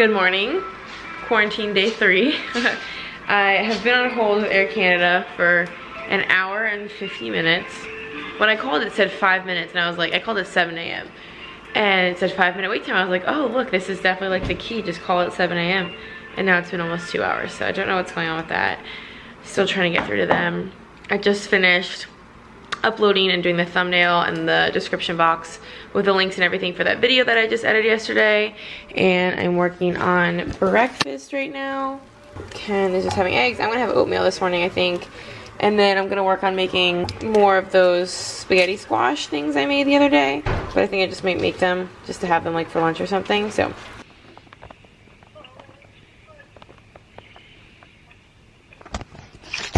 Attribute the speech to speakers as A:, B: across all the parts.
A: Good morning, quarantine day 3. I have been on hold with Air Canada for an hour and 50 minutes. When I called it said 5 minutes and I was like, I called it 7 a.m. and it said 5 minute wait time. I was like, oh look, this is definitely like the key, just call it 7 a.m. and now it's been almost 2 hours, so I don't know what's going on with that. Still trying to get through to them. I just finished uploading and doing the thumbnail and the description box with the links and everything for that video that I just edited yesterday, and I'm working on breakfast right now. Ken is just having eggs. I'm gonna have oatmeal this morning, I think, and then I'm gonna work on making more of those spaghetti squash things I made the other day, but I think I just might make them just to have them like for lunch or something. So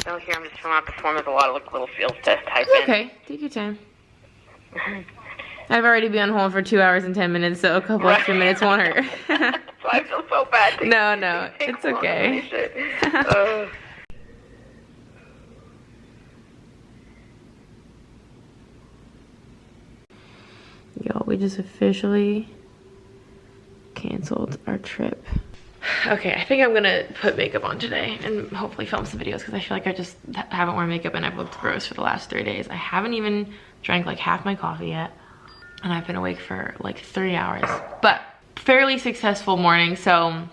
A: so here I'm just filling out the form with a lot of like little fields to type in. Okay, take your time. I've already been on hold for 2 hours and 10 minutes, so a couple extra minutes won't hurt.
B: So I feel so bad.
A: No, it's okay. Y'all, we just officially canceled our trip. Okay, I think I'm gonna put makeup on today and hopefully film some videos because I feel like I just haven't worn makeup and I've looked gross for the last 3 days. I haven't even drank like half my coffee yet, and I've been awake for like 3 hours. But fairly successful morning. So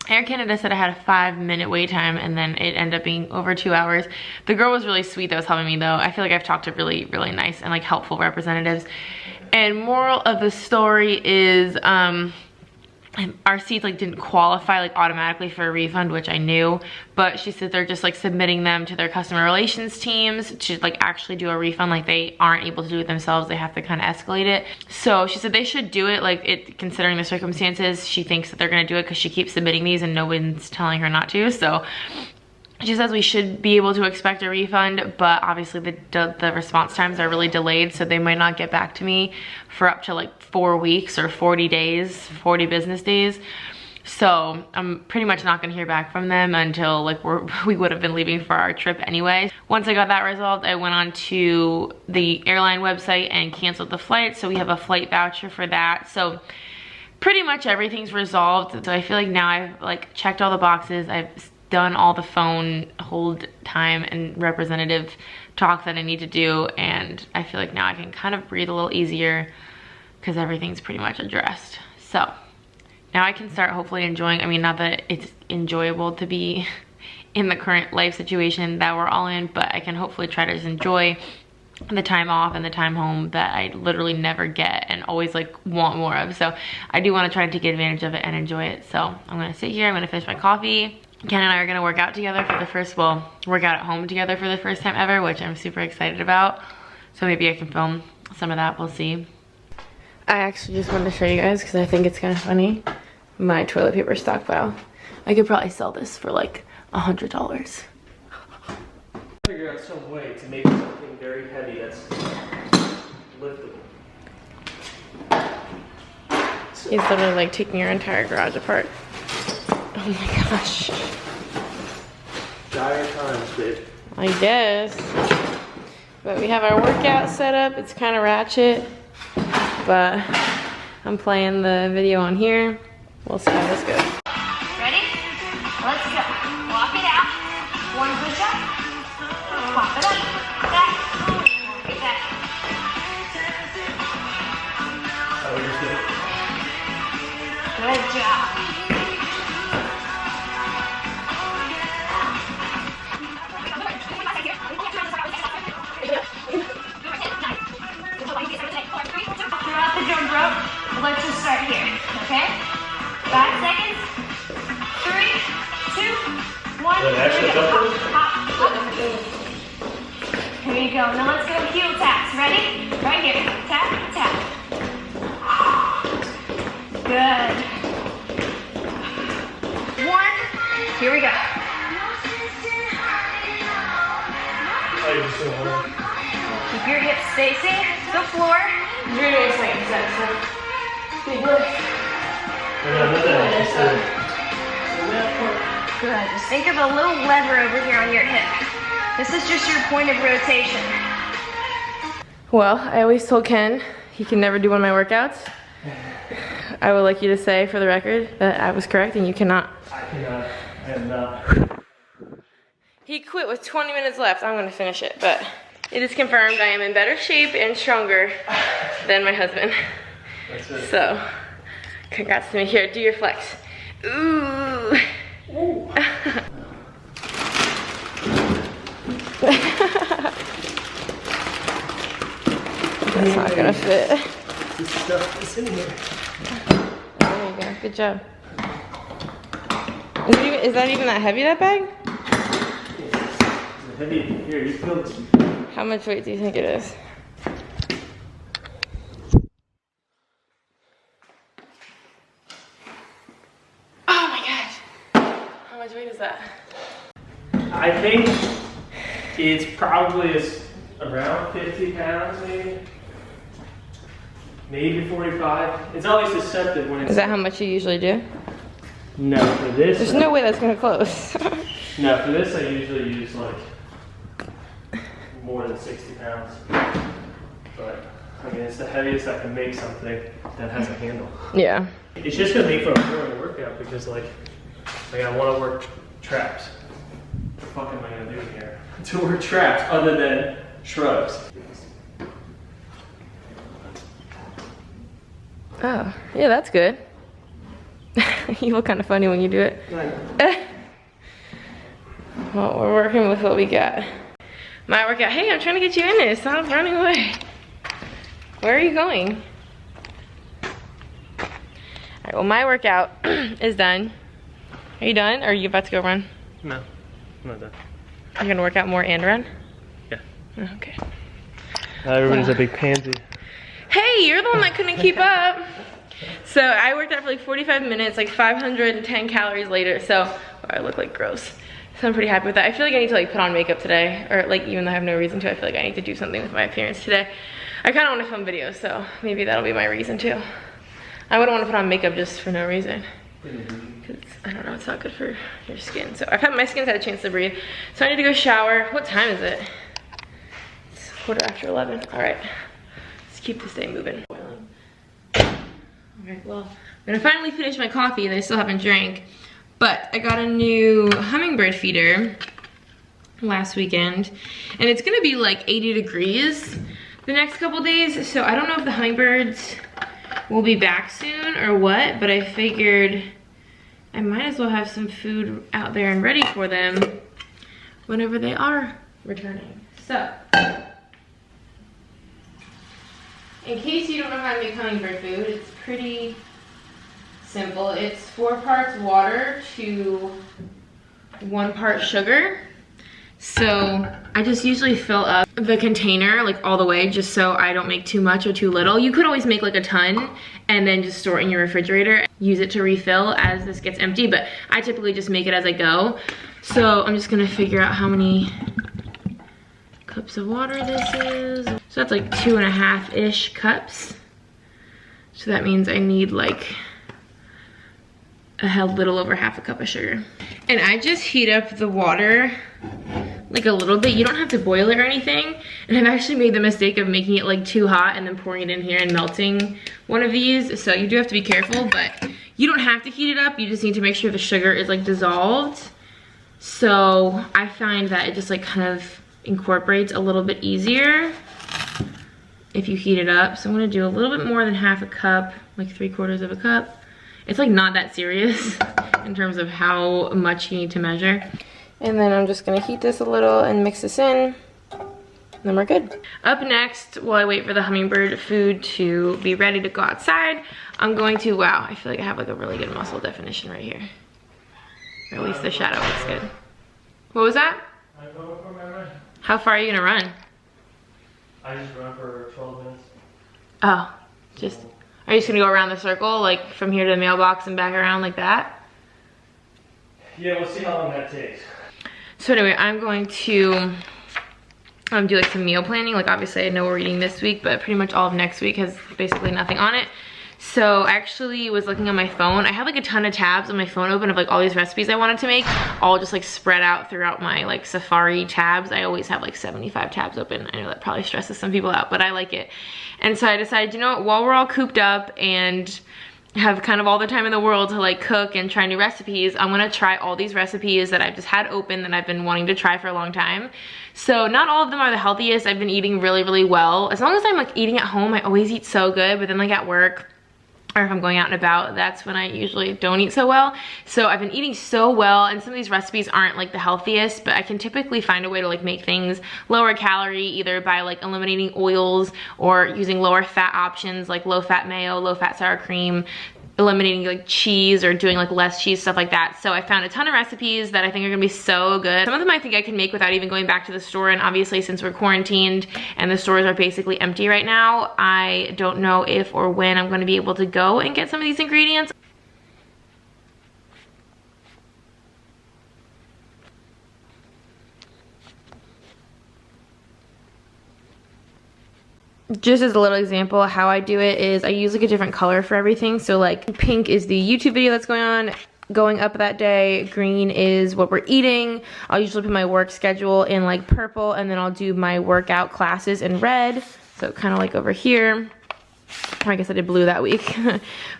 A: Air Canada said I had a 5-minute wait time, and then it ended up being over 2 hours. The girl was really sweet that was helping me though. I feel like I've talked to really nice and like helpful representatives. And moral of the story is our seats like didn't qualify like automatically for a refund, which I knew, but she said they're just like submitting them to their customer relations teams to like actually do a refund. Like they aren't able to do it themselves, they have to kind of escalate it. So she said they should do it, like it considering the circumstances. She thinks that they're gonna do it because she keeps submitting these and no one's telling her not to. So she says we should be able to expect a refund, but obviously the response times are really delayed, so they might not get back to me for up to like 4 weeks or 40 days, 40 business days. So I'm pretty much not gonna hear back from them until like we would have been leaving for our trip anyway. Once I got that resolved, I went on to the airline website and canceled the flight, so we have a flight voucher for that. So pretty much everything's resolved. So I feel like now I've like checked all the boxes. I've done all the phone hold time and representative talk that I need to do, and I feel like now I can kind of breathe a little easier because everything's pretty much addressed. So now I can start hopefully enjoying, I mean, not that it's enjoyable to be in the current life situation that we're all in, but I can hopefully try to just enjoy the time off and the time home that I literally never get and always like want more of. So I do want to try to take advantage of it and enjoy it. So I'm gonna sit here, I'm gonna finish my coffee. Ken and I are gonna work out together for the first, well, work out at home together for the first time ever, which I'm super excited about. So maybe I can film some of that, we'll see. I actually just wanted to show you guys because I think it's kind of funny. My toilet paper stockpile. I could probably sell this for like $100.
C: Figure out some way to make something very heavy that's liftable.
A: He's literally like taking your entire garage apart. Oh my gosh.
C: Dire times, babe.
A: I guess. But we have our workout set up. It's kind of ratchet, but I'm playing the video on here. We'll see how this goes.
B: Ready? Let's go. Walk it out. One push up. Pop it up. Back. Walk it back.
C: Oh, we just did it.
B: Good job. Throughout the jump rope, let's just start here, okay? 5 seconds. 3, 2, 1.
C: An actual jump rope?
B: Hop. Here you go. Now let's go heel taps. Ready? Right here. Tap, tap. Good. 1. Here we go.
C: Oh, you're just doing one.
B: Keep your hips facing the floor.
A: You're doing something so big lift.
B: Good. Just think of a little lever over here on your hip. This is just your point of rotation.
A: Well, I always told Ken he can never do one of my workouts. I would like you to say for the record that I was correct and you cannot.
C: I cannot. I am not.
A: He quit with 20 minutes left. I'm gonna finish it, but it is confirmed I am in better shape and stronger than my husband.
C: That's it.
A: So, congrats to me. Here, do your flex. Ooh.
C: Ooh.
A: That's not gonna fit.
C: This stuff is in here.
A: There you go. Good job. Is that even that heavy, that bag?
C: It's heavy. Here, you feel this.
A: How much weight do you think it is? Oh my gosh. How much weight is that?
C: I think it's probably around 50 pounds, maybe. Maybe 45. It's always deceptive when it's...
A: Is that how much you usually do?
C: No, for this...
A: There's no way that's gonna close.
C: No, for this I usually use like more than 60 pounds. But, I mean, it's the heaviest I can make something that has a handle.
A: Yeah.
C: It's just gonna make for a boring workout because like I wanna work traps. What the fuck am I gonna do here? To work traps other than shrugs.
A: Oh, yeah, that's good. You look kind of funny when you do it. Well, we're working with what we got. My workout. Hey, I'm trying to get you in there. Stop running away. Where are you going? All right, well, my workout is done. Are you done, or are you about to go run?
C: No, I'm not done.
A: You're gonna work out more and run?
C: Yeah.
A: Okay.
C: Everyone's a big pansy.
A: Hey, you're the one that couldn't keep up. So I worked out for like 45 minutes, like 510 calories later. So I look like gross. So I'm pretty happy with that. I feel like I need to like put on makeup today, or like even though I have no reason to, I feel like I need to do something with my appearance today. I kind of want to film videos, so maybe that'll be my reason too. I wouldn't want to put on makeup just for no reason. Because I don't know, it's not good for your skin. So my skin's had a chance to breathe. So I need to go shower. What time is it? It's 11:15. All right, let's keep this day moving. Alright, well, I'm gonna finally finish my coffee that I still haven't drank. But I got a new hummingbird feeder last weekend. And it's gonna be like 80 degrees the next couple days. So I don't know if the hummingbirds will be back soon or what. But I figured I might as well have some food out there and ready for them whenever they are returning. So, in case you don't know how to make hummingbird food, it's pretty simple. It's 4 parts water to 1 part sugar. So I just usually fill up the container like all the way just so I don't make too much or too little. You could always make like a ton and then just store it in your refrigerator. Use it to refill as this gets empty, but I typically just make it as I go. So I'm just gonna figure out how many cups of water this is. So that's like 2.5-ish cups. So that means I need like a little over half a cup of sugar. And I just heat up the water like a little bit. You don't have to boil it or anything. And I've actually made the mistake of making it like too hot and then pouring it in here and melting one of these. So you do have to be careful, but you don't have to heat it up. You just need to make sure the sugar is like dissolved. So I find that it just like kind of incorporates a little bit easier if you heat it up. So I'm gonna do a little bit more than half a cup, like 3/4 of a cup. It's like not that serious in terms of how much you need to measure. And then I'm just gonna heat this a little and mix this in, and then we're good. Up next, while I wait for the hummingbird food to be ready to go outside, I'm going to, wow, I feel like I have like a really good muscle definition right here. Or at least the shadow looks good. What was that?
C: I'm going for my run.
A: How far are you gonna run?
C: I just run for 12 minutes.
A: Oh, just, are you just gonna go around the circle, like from here to the mailbox and back around like that?
C: Yeah, we'll see how long that takes.
A: So anyway, I'm going to do like some meal planning. Like obviously I know we're eating this week, but pretty much all of next week has basically nothing on it. So I actually was looking on my phone. I have like a ton of tabs on my phone open of like all these recipes I wanted to make, all just like spread out throughout my like Safari tabs. I always have like 75 tabs open. I know that probably stresses some people out, but I like it. And so I decided, you know what, while we're all cooped up and have kind of all the time in the world to like cook and try new recipes, I'm gonna try all these recipes that I've just had open that I've been wanting to try for a long time. So not all of them are the healthiest. I've been eating really, really well. As long as I'm like eating at home, I always eat so good, but then like at work, or if I'm going out and about, that's when I usually don't eat so well. So I've been eating so well, and some of these recipes aren't like the healthiest, but I can typically find a way to like make things lower calorie, either by like eliminating oils or using lower fat options like low fat mayo, low fat sour cream, eliminating like cheese or doing like less cheese, stuff like that. So I found a ton of recipes that I think are gonna be so good. Some of them I think I can make without even going back to the store, and obviously since we're quarantined and the stores are basically empty right now, I don't know if or when I'm gonna be able to go and get some of these ingredients. Just as a little example, how I do it is I use like a different color for everything. So like pink is the YouTube video that's going up that day. Green is what we're eating. I'll usually put my work schedule in like purple, and then I'll do my workout classes in red. So kind of like over here. I guess I did blue that week.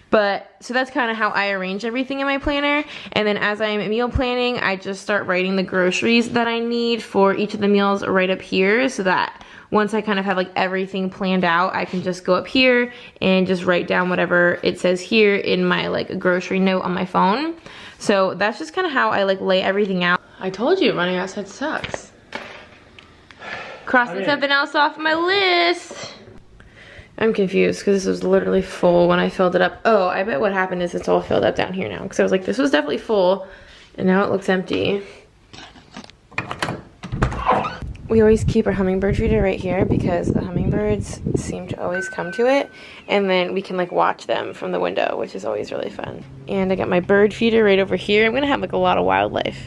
A: But so that's kind of how I arrange everything in my planner. And then as I'm meal planning, I just start writing the groceries that I need for each of the meals right up here, so that once I kind of have like everything planned out, I can just go up here and just write down whatever it says here in my like grocery note on my phone. So that's just kind of how I like lay everything out. I told you running outside sucks. Crossing something else off my list. I'm confused because this was literally full when I filled it up. Oh, I bet what happened is it's all filled up down here now, because I was like, this was definitely full and now it looks empty. We always keep our hummingbird feeder right here because the hummingbirds seem to always come to it, and then we can like watch them from the window, which is always really fun. And I got my bird feeder right over here. I'm gonna have like a lot of wildlife,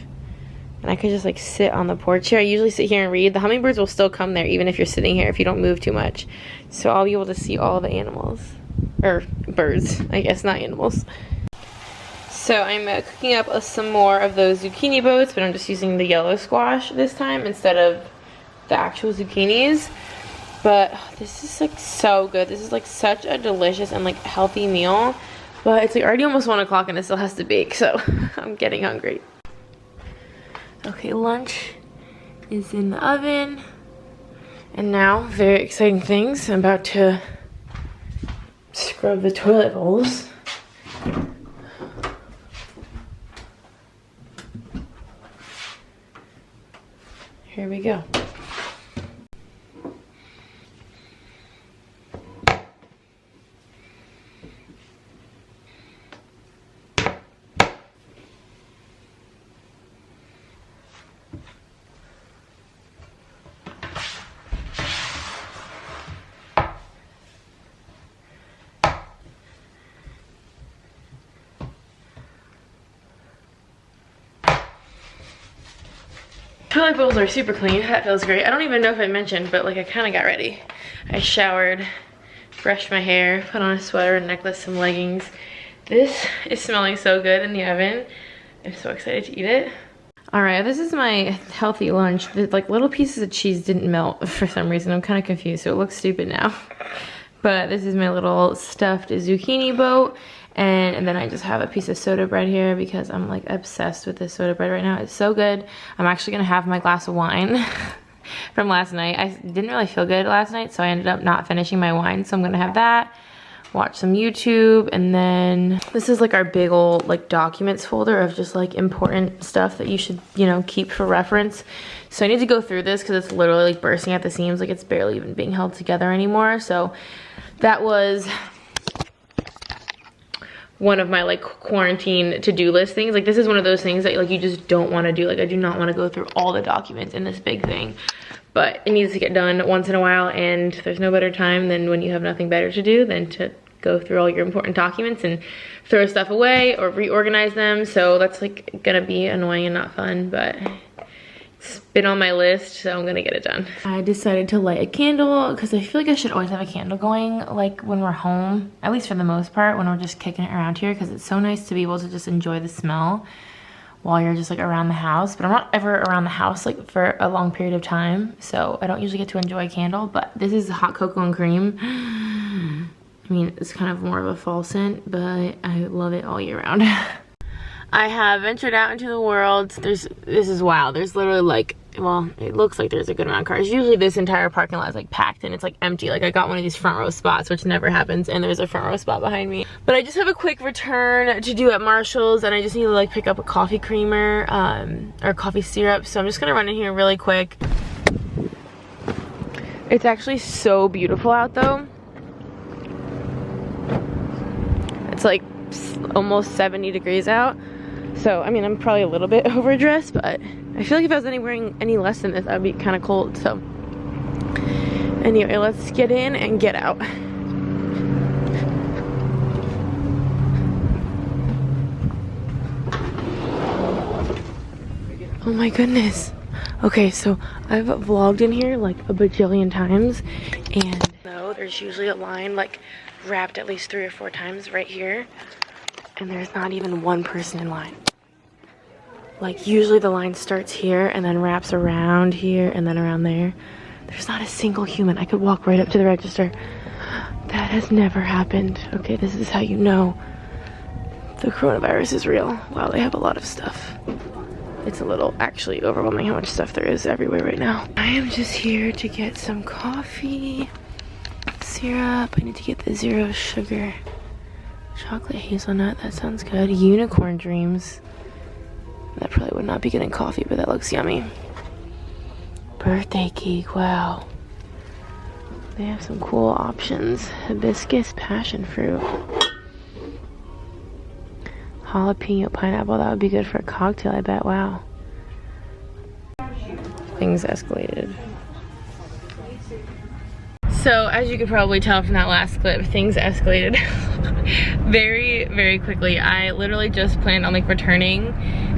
A: and I could just like sit on the porch here. I usually sit here and read. The hummingbirds will still come there even if you're sitting here, if you don't move too much. So I'll be able to see all the animals, or birds, I guess, not animals. So I'm cooking up some more of those zucchini boats, but I'm just using the yellow squash this time instead of the actual zucchinis. But this is like so good. This is like such a delicious and like healthy meal, but it's like already almost 1 o'clock and it still has to bake, so I'm getting hungry. Okay, lunch is in the oven, and now very exciting things. I'm about to scrub the toilet bowls. Here we go. Toilet bowls are super clean. That feels great. I don't even know if I mentioned, but like I kind of got ready. I showered, brushed my hair, put on a sweater, a necklace, some leggings. This is smelling so good in the oven. I'm so excited to eat it. All right, this is my healthy lunch. The like little pieces of cheese didn't melt for some reason. I'm kind of confused, so it looks stupid now. But this is my little stuffed zucchini boat. And then I just have a piece of soda bread here because I'm like obsessed with this soda bread right now. It's so good. I'm actually gonna have my glass of wine from last night. I didn't really feel good last night, so I ended up not finishing my wine. So I'm gonna have that, watch some YouTube, and then this is like our big old like documents folder of just like important stuff that you should, you know, keep for reference. So I need to go through this because it's literally like bursting at the seams. Like it's barely even being held together anymore. So that was one of my like quarantine to-do list things. Like this is one of those things that like you just don't want to do. Like I do not want to go through all the documents in this big thing, but it needs to get done once in a while, and there's no better time than when you have nothing better to do than to go through all your important documents and throw stuff away or reorganize them. So that's like gonna be annoying and not fun, but it's been on my list, so I'm gonna get it done. I decided to light a candle because I feel like I should always have a candle going like when we're home, at least for the most part, when we're just kicking it around here, because it's so nice to be able to just enjoy the smell while you're just like around the house. But I'm not ever around the house like for a long period of time, so I don't usually get to enjoy a candle. But this is hot cocoa and cream. I'm mean, it's kind of more of a fall scent, but I love it all year round. I have ventured out into the world. This is wild. There's literally like, well, it looks like there's a good amount of cars. Usually this entire parking lot is like packed and it's like empty. Like I got one of these front row spots, which never happens, and there's a front row spot behind me. But I just have a quick return to do at Marshall's, and I just need to like pick up a coffee creamer or coffee syrup. So I'm just gonna run in here really quick. It's actually so beautiful out though. It's like almost 70 degrees out. So, I mean, I'm probably a little bit overdressed, but I feel like if I was wearing any less than this, that would be kind of cold. So, anyway, let's get in and get out. Oh my goodness. Okay, so I've vlogged in here like a bajillion times, and no, there's usually a line like wrapped at least 3 or 4 times right here, and there's not even one person in line. Like usually the line starts here and then wraps around here and then around there. There's not a single human. I could walk right up to the register. That has never happened. Okay, this is how you know the coronavirus is real. Wow, they have a lot of stuff. It's a little actually overwhelming how much stuff there is everywhere right now. I am just here to get some coffee, syrup. I need to get the 0 sugar. Chocolate hazelnut, that sounds good. Unicorn dreams. That probably would not be good in coffee, but that looks yummy. Birthday cake, wow. They have some cool options. Hibiscus passion fruit. Jalapeno pineapple, that would be good for a cocktail, I bet, wow. Things escalated. So, as you could probably tell from that last clip, things escalated very, very quickly. I literally just planned on like returning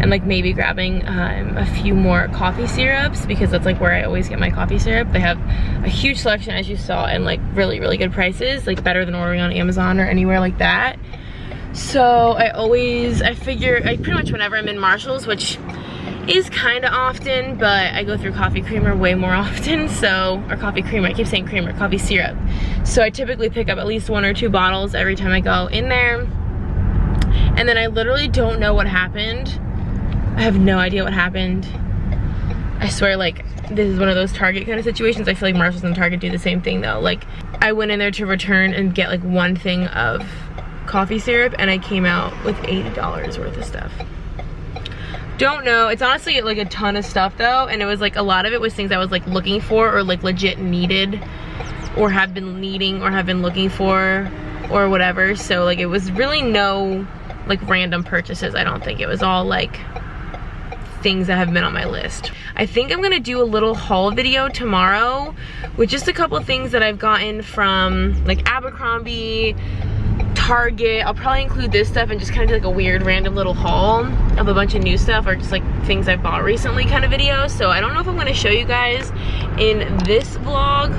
A: and like maybe grabbing a few more coffee syrups, because that's like where I always get my coffee syrup. They have a huge selection, as you saw, and like really, really good prices, like better than ordering on Amazon or anywhere like that. So I figure, like pretty much whenever I'm in Marshall's, which is kind of often, but I go through coffee creamer way more often, so, or coffee creamer, I keep saying creamer, coffee syrup. So I typically pick up at least 1 or 2 bottles every time I go in there. And then I literally don't know what happened. I have no idea what happened. I swear, like, this is one of those Target kind of situations. I feel like Marshall's and Target do the same thing though. Like, I went in there to return and get like 1 thing of coffee syrup, and I came out with $80 worth of stuff. Don't know. It's honestly like a ton of stuff though, and it was like a lot of it was things I was like looking for or like legit needed or have been needing or have been looking for or whatever. So like it was really no like random purchases. I don't think it was all like things that have been on my list. I think I'm gonna do a little haul video tomorrow with just a couple of things that I've gotten from like Abercrombie, Target. I'll probably include this stuff and just kind of do like a weird random little haul of a bunch of new stuff or just like things I bought recently kind of video. So I don't know if I'm going to show you guys in this vlog.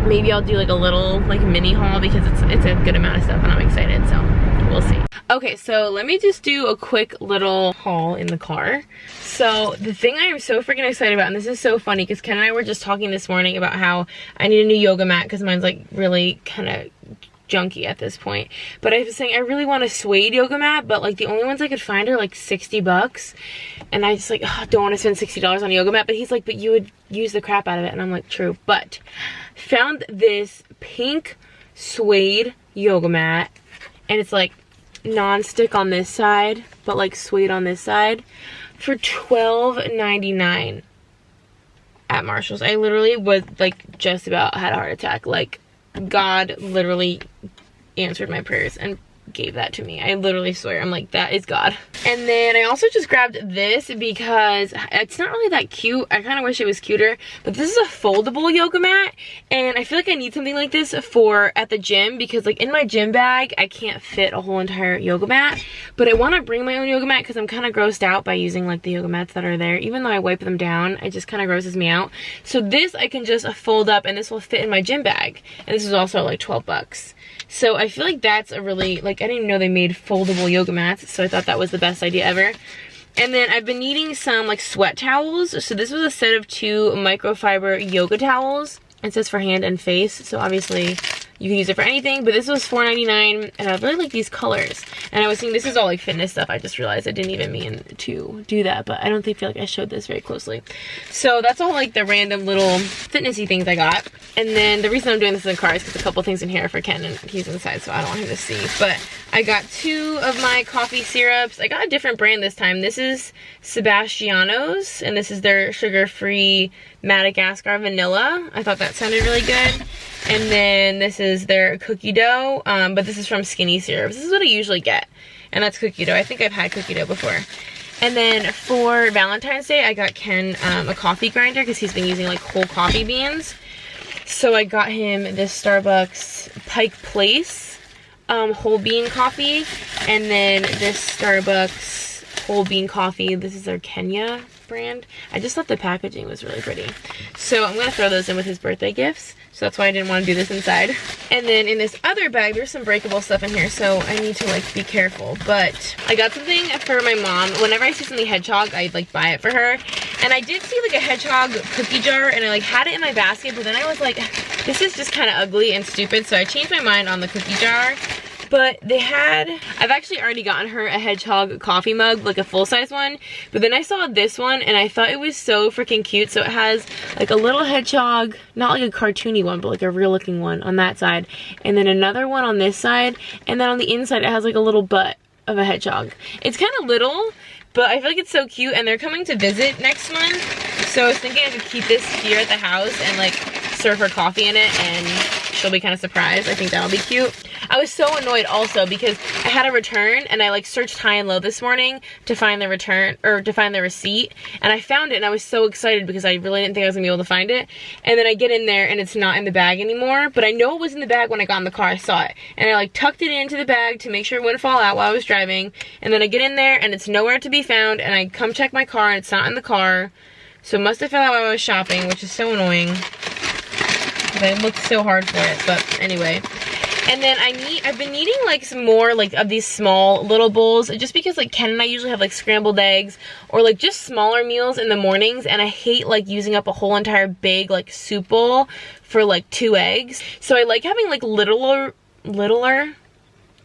A: Maybe I'll do like a little like mini haul because it's a good amount of stuff and I'm excited, so we'll see. Okay, so let me just do a quick little haul in the car. So the thing I am so freaking excited about, and this is so funny because Ken and I were just talking this morning about how I need a new yoga mat because mine's like really kind of junky at this point. But I was saying I really want a suede yoga mat, but like the only ones I could find are like 60 bucks. And I just like, oh, don't want to spend $60 on a yoga mat. But he's like, but you would use the crap out of it. And I'm like, true. But found this pink suede yoga mat. And it's like non-stick on this side, but like suede on this side for $12.99 at Marshall's. I literally was like just about had a heart attack. Like God literally answered my prayers and gave that to me. I literally swear, I'm like, that is God. And then I also just grabbed this because it's not really that cute. I kind of wish it was cuter, but this is a foldable yoga mat, and I feel like I need something like this for at the gym because like in my gym bag I can't fit a whole entire yoga mat, but I want to bring my own yoga mat because I'm kind of grossed out by using like the yoga mats that are there. Even though I wipe them down, it just kind of grosses me out. So this I can just fold up and this will fit in my gym bag, and this is also like 12 bucks. So I feel like that's a really, like, I didn't even know they made foldable yoga mats, so I thought that was the best idea ever. And then I've been needing some, like, sweat towels. So this was a set of 2 microfiber yoga towels. It says for hand and face, so obviously You can use it for anything, but this was $4.99, and I really like these colors. And I was thinking this is all like fitness stuff. I just realized I didn't even mean to do that, but I don't feel like I showed this very closely. So that's all like the random little fitnessy things I got. And then the reason I'm doing this in the car is because a couple things in here are for Ken, and he's inside, so I don't want him to see. But I got 2 of my coffee syrups. I got a different brand this time. This is Sebastiano's, and this is their sugar-free Madagascar vanilla. I thought that sounded really good. And then this is their cookie dough, but this is from Skinny Syrups. This is what I usually get, and that's cookie dough. I think I've had cookie dough before. And then for Valentine's Day, I got Ken a coffee grinder because he's been using like whole coffee beans. So I got him this Starbucks Pike Place whole bean coffee, and then this Starbucks whole bean coffee. This is their Kenya brand. I just thought the packaging was really pretty. So I'm gonna throw those in with his birthday gifts. So that's why I didn't want to do this inside. And then in this other bag, there's some breakable stuff in here, so I need to like be careful. But I got something for my mom. Whenever I see something hedgehog, I like buy it for her. And I did see like a hedgehog cookie jar, and I like had it in my basket, but then I was like, this is just kind of ugly and stupid, so I changed my mind on the cookie jar. But they had, I've actually already gotten her a hedgehog coffee mug, like a full-size one. But then I saw this one, and I thought it was so freaking cute. So it has like a little hedgehog, not like a cartoony one, but like a real-looking one on that side. And then another one on this side. And then on the inside, it has like a little butt of a hedgehog. It's kind of little, but I feel like it's so cute. And they're coming to visit next month. So I was thinking I could keep this here at the house and like serve her coffee in it, and she'll be kind of surprised. I think that'll be cute. I was so annoyed also because I had a return, and I like searched high and low this morning to find the return, or to find the receipt, and I found it, and I was so excited because I really didn't think I was gonna be able to find it. And then I get in there and it's not in the bag anymore, but I know it was in the bag when I got in the car. I saw it, and I like tucked it into the bag to make sure it wouldn't fall out while I was driving. And then I get in there and it's nowhere to be found, and I come check my car and it's not in the car. So it must have fell out while I was shopping, which is so annoying. I looked so hard for it, but anyway. And then I've been needing like some more like of these small little bowls, just because like Ken and I usually have like scrambled eggs or like just smaller meals in the mornings, and I hate like using up a whole entire big like soup bowl for like 2 eggs. So I like having like littler,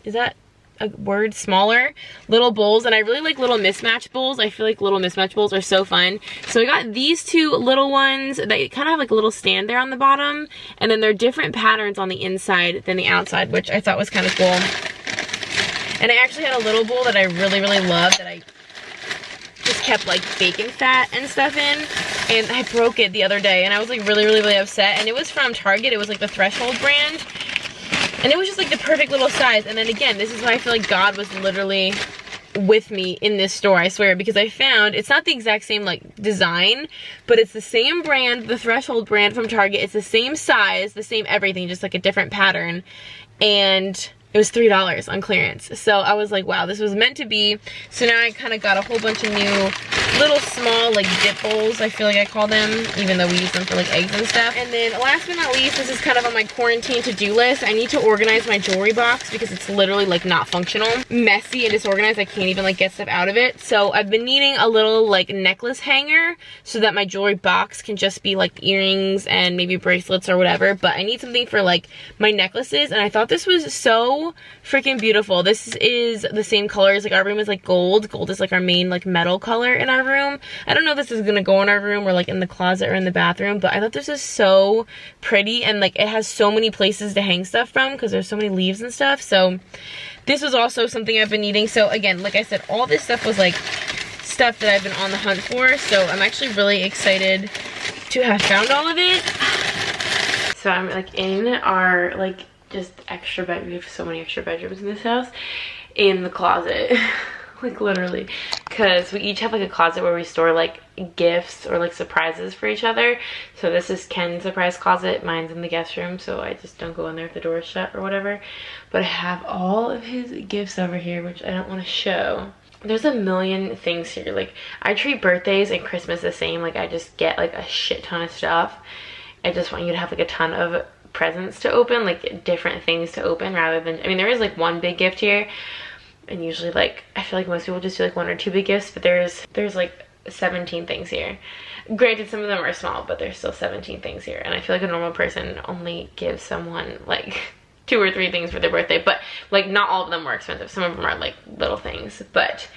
A: is that a word? Smaller little bowls. And I really like little mismatch bowls. I feel like little mismatch bowls are so fun. So I got these 2 little ones that kind of have like a little stand there on the bottom, and then they're different patterns on the inside than the outside, which I thought was kind of cool. And I actually had a little bowl that I really love that I just kept like bacon fat and stuff in, and I broke it the other day, and I was like really upset. And it was from Target. It was like the Threshold brand. And it was just like the perfect little size. And then again, this is why I feel like God was literally with me in this store, I swear, because I found it's not the exact same like design, but it's the same brand, the Threshold brand from Target. It's the same size, the same everything, just like a different pattern. And it was $3 on clearance. So I was like, wow, this was meant to be. So now I kind of got a whole bunch of new little small like dip bowls, I feel like I call them, even though we use them for like eggs and stuff. And then last but not least, this is kind of on my quarantine to-do list. I need to organize my jewelry box because it's literally like not functional, messy and disorganized. I can't even like get stuff out of it. So I've been needing a little like necklace hanger so that my jewelry box can just be like earrings and maybe bracelets or whatever. But I need something for like my necklaces, and I thought this was so freaking beautiful. This is the same colors. Like our room is like gold. Gold is like our main like metal color in our room. I don't know if this is gonna go in our room or like in the closet or in the bathroom, but I thought this is so pretty, and like it has so many places to hang stuff from because there's so many leaves and stuff. So this was also something I've been needing. So again, like I said, all this stuff was like stuff that I've been on the hunt for. So I'm actually really excited to have found all of it. So I'm like in our like just extra bed. We have so many extra bedrooms in this house, in the closet. Like literally, because we each have like a closet where we store like gifts or like surprises for each other. So this is Ken's surprise closet, mine's in the guest room, so I just don't go in there if the door is shut or whatever. But I have all of his gifts over here, which I don't want to show. There's a million things here. Like I treat birthdays and Christmas the same. Like I just get like a shit ton of stuff. I just want you to have like a ton of presents to open, like different things to open, rather than, I mean, there is like one big gift here, and usually like I feel like most people just do like 1 or 2 big gifts, but there's like 17 things here. Granted, some of them are small, but there's still 17 things here, and I feel like a normal person only gives someone like 2 or 3 things for their birthday, but like not all of them were expensive. Some of them are like little things, but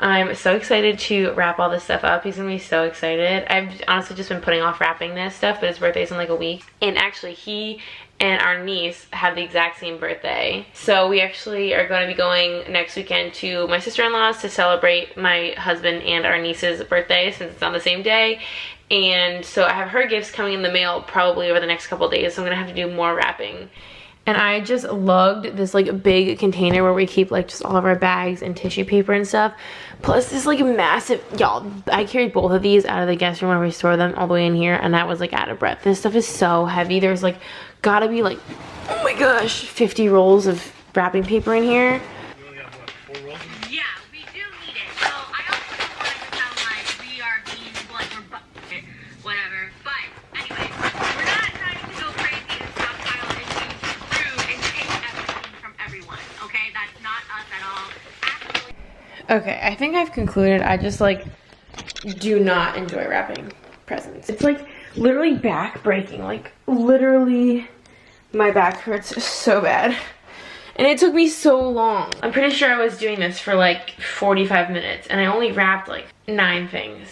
A: I'm so excited to wrap all this stuff up. He's gonna be so excited. I've honestly just been putting off wrapping this stuff, but his birthday's in like a week. And actually he and our niece have the exact same birthday. So we actually are going to be going next weekend to my sister-in-law's to celebrate my husband and our niece's birthday since it's on the same day. And so I have her gifts coming in the mail probably over the next couple days, so I'm gonna have to do more wrapping. And I just lugged this like big container where we keep like just all of our bags and tissue paper and stuff. Plus this like massive, y'all, I carried both of these out of the guest room when we store them all the way in here, and I was like out of breath. This stuff is so heavy. There's like gotta be like, oh my gosh, 50 rolls of wrapping paper in here.
B: Yeah, we do need it. So I also don't want it to sound like we are being like we're whatever. But anyway, we're not trying to go crazy and stockpile issues through and take everything from everyone. Okay, that's not us at all. Actually.
A: Okay, I think I've concluded. I just like do not enjoy wrapping presents. It's like literally back breaking. Like literally my back hurts so bad. And it took me so long. I'm pretty sure I was doing this for like 45 minutes and I only wrapped like 9 things.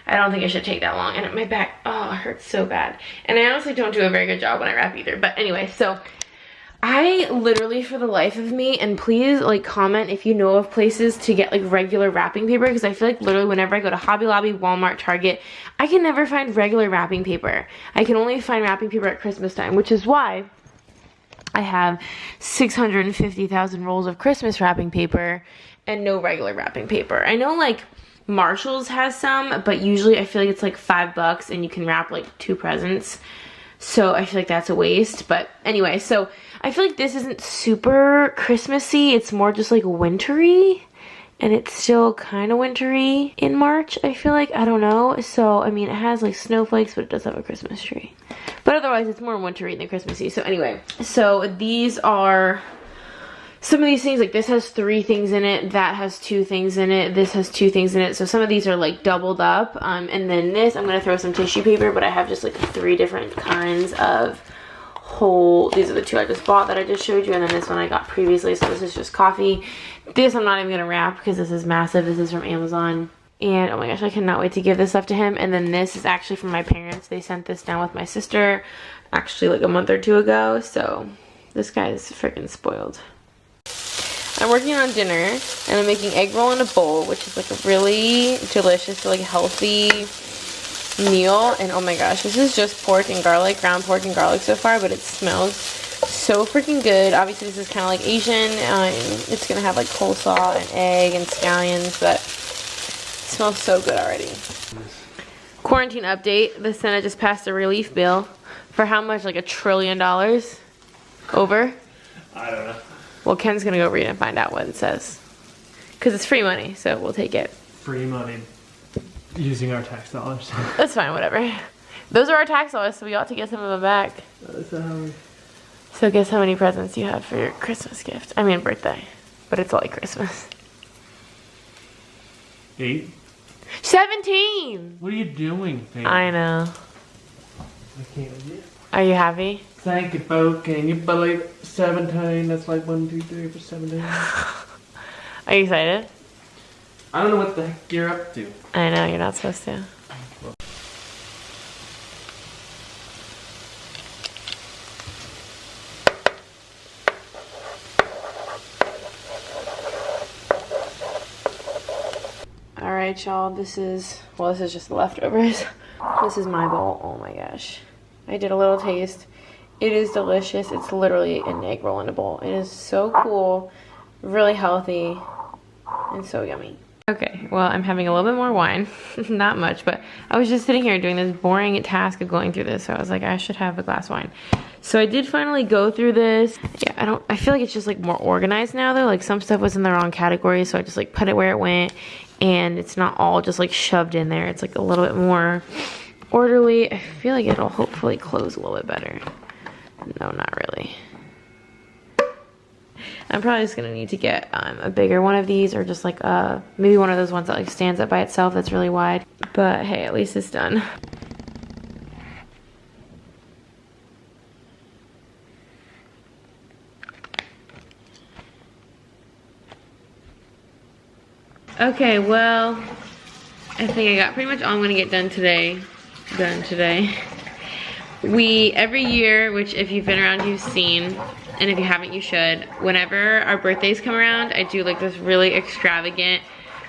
A: I don't think it should take that long. And my back, oh, it hurts so bad. And I honestly don't do a very good job when I wrap either. But anyway, so I literally, for the life of me, and please like comment if you know of places to get like regular wrapping paper, because I feel like literally whenever I go to Hobby Lobby, Walmart, Target, I can never find regular wrapping paper. I can only find wrapping paper at Christmas time, which is why I have 650,000 rolls of Christmas wrapping paper and no regular wrapping paper. I know like Marshall's has some, but usually I feel like it's like $5 and you can wrap like 2 presents. So I feel like that's a waste. But anyway, so I feel like this isn't super Christmassy. It's more just like wintry. And it's still kind of wintry in March, I feel like. I don't know. So, I mean, it has like snowflakes, but it does have a Christmas tree. But otherwise, it's more wintry than Christmassy. So anyway, so these are some of these things. Like this has 3 things in it. That has 2 things in it. This has 2 things in it. So some of these are like doubled up. And then this, I'm going to throw some tissue paper, but I have just like 3 different kinds of whole. These are the 2 I just bought that I just showed you. And then this one I got previously. So this is just coffee. This I'm not even going to wrap because this is massive. This is from Amazon. And oh my gosh, I cannot wait to give this stuff to him. And then this is actually from my parents. They sent this down with my sister actually like a month or 2 ago. So this guy is freaking spoiled. I'm working on dinner and I'm making egg roll in a bowl, which is like a really delicious, like healthy meal. And oh my gosh, this is just pork and garlic, ground pork and garlic so far, but it smells so freaking good. Obviously this is kind of like Asian. It's gonna have like coleslaw and egg and scallions, but it smells so good already. Quarantine update. The Senate just passed a relief bill for how much? Like $1 trillion over?
C: I don't know.
A: Well, Ken's gonna go read and find out what it says. Because it's free money, so we'll take it.
C: Free money using our tax dollars.
A: That's fine, whatever. Those are our tax dollars, so we ought to get some of them back. So guess how many presents you have for your Christmas gift? I mean birthday, but it's like Christmas.
C: 8.
A: 17!
C: What are you doing, baby?
A: I know.
C: I can't get.
A: Are you happy?
C: Thank you, folks. Can you believe it? 17. That's like 1, 2, 3 for 17.
A: Are you excited?
C: I don't know what the heck you're up to.
A: I know, you're not supposed to. Alright, y'all, this is just the leftovers. This is my bowl. Oh my gosh. I did a little taste. It is delicious. It's literally an egg roll in a bowl. It is so cool, really healthy, and so yummy. Okay, well, I'm having a little bit more wine. Not much, but I was just sitting here doing this boring task of going through this, so I was like, I should have a glass of wine. So I did finally go through this. Yeah, I feel like it's just like more organized now though. Like some stuff was in the wrong category, so I just like put it where it went, and it's not all just like shoved in there. It's like a little bit more orderly. I feel like it'll hopefully close a little bit better. No, not really. I'm probably just gonna need to get a bigger one of these, or just like maybe one of those ones that like stands up by itself that's really wide. But hey, at least it's done. Okay, well, I think I got pretty much all I'm gonna get done today. Every year, which if you've been around, you've seen, and if you haven't, you should. Whenever our birthdays come around, I do like this really extravagant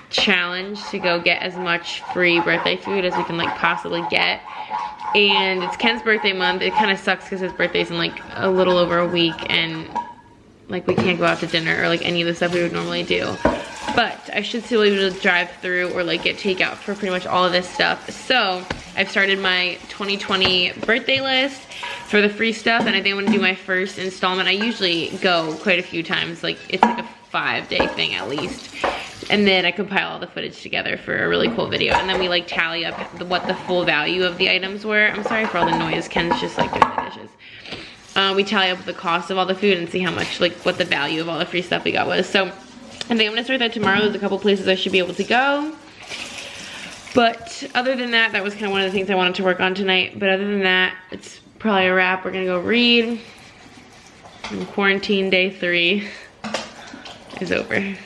A: challenge to go get as much free birthday food as we can like possibly get. And it's Ken's birthday month. It kind of sucks because his birthday's in like a little over a week, and like we can't go out to dinner or like any of the stuff we would normally do. But I should still be able to drive through or like get takeout for pretty much all of this stuff. So I've started my 2020 birthday list for the free stuff, and I think I'm gonna do my first installment. I usually go quite a few times, like it's like a 5-day thing at least. And then I compile all the footage together for a really cool video. And then we like tally up what the full value of the items were. I'm sorry for all the noise, Ken's just like doing the dishes. We tally up the cost of all the food and see how much, like what the value of all the free stuff we got was. So I think I'm gonna start that tomorrow. There's a couple places I should be able to go. But other than that, that was kind of one of the things I wanted to work on tonight. But other than that, it's probably a wrap. We're gonna go read. And quarantine day 3 is over.